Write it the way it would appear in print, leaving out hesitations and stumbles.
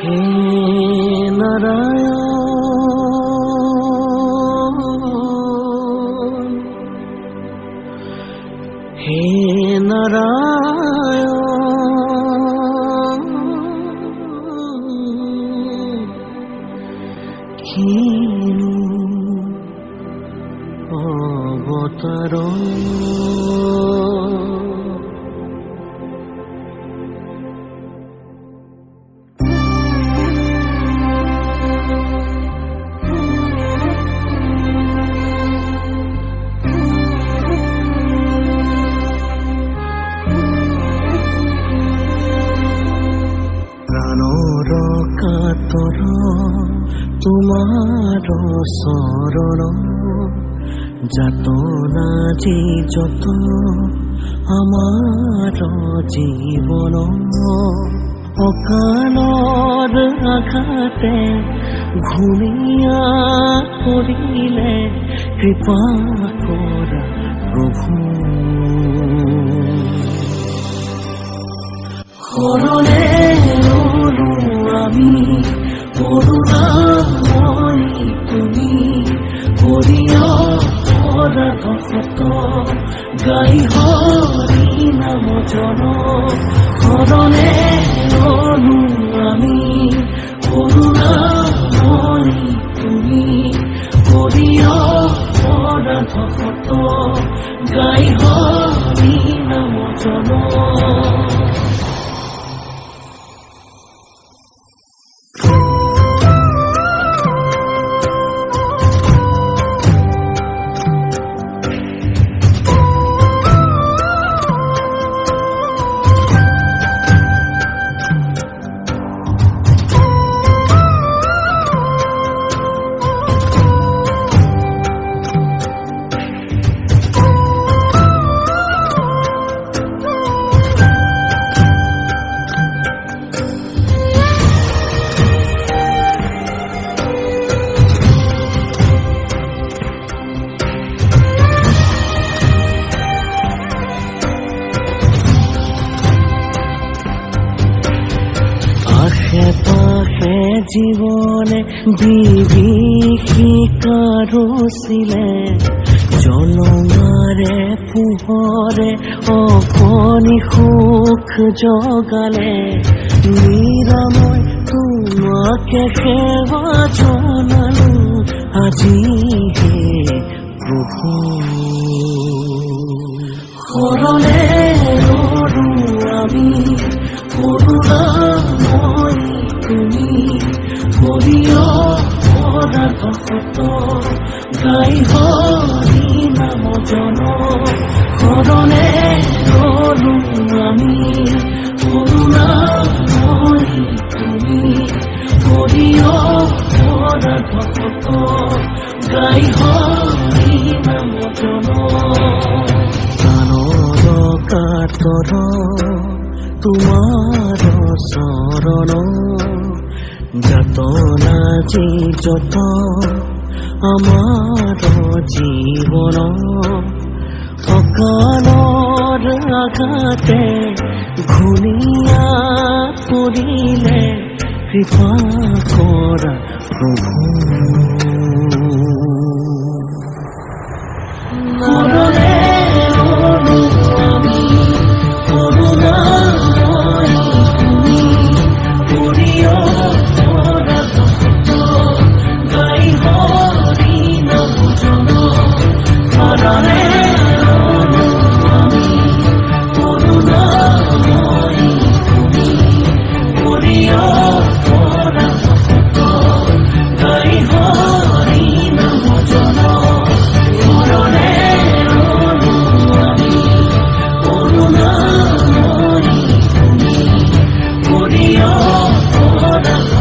হে নারায়ণ, হে নারায়ণ, কিনু অবতার। প্রাণর কাতর তোমার শরণ, যাতনা যে যত আমার জীবন। অকালৰ আঘাতে ঘূৰিয়া পৰিলে কৃপা কৰা প্ৰভু। শৰণে ৰলো আমি কৰুণাময়ী তুমি, কৰিয় পৰাধত গাই হৰি নাম জন। শৰণে ৰলো আমি কৰুণাময়ী তুমি, কৰিয় পৰাধত গাই হৰি নাম জন। পাশে জীবনে বিভীষিকাৰছিলে, জনমাৰে পোহৰে অকণি সুখ জগালে। নিৰাময় তোমাকে সেৱা জনালো আজি হে প্ৰভু। শৰণে ৰলো আমি কৰুণাময়ী তুমি, কৰিয় পৰাধত গাই হৰি নাম জন। শৰণে ৰলো আমি কৰুণাময়ী তুমি, কৰিয় পৰাধত গাই হৰি নাম জন। প্ৰাণৰ কাতৰ তোমাৰ শৰণ, যাতনা যে যত আমাৰ জীবন। অকালৰ আঘাতে ঘূৰিয়া পৰিলে কৃপা কৰা প্ৰভু। শৰণে ৰলো আমি কৰুণাময়ী তুমি, কৰিয় পৰাধত গাই হৰি নাম জন। শৰণে ৰলো আমি কৰুণাময়ী তুমি, কৰিয় পৰাধত গাই হৰি নাম জন। শৰণে ৰলো আমি কৰুণাময়ী তুমি, কৰিয় পৰাধত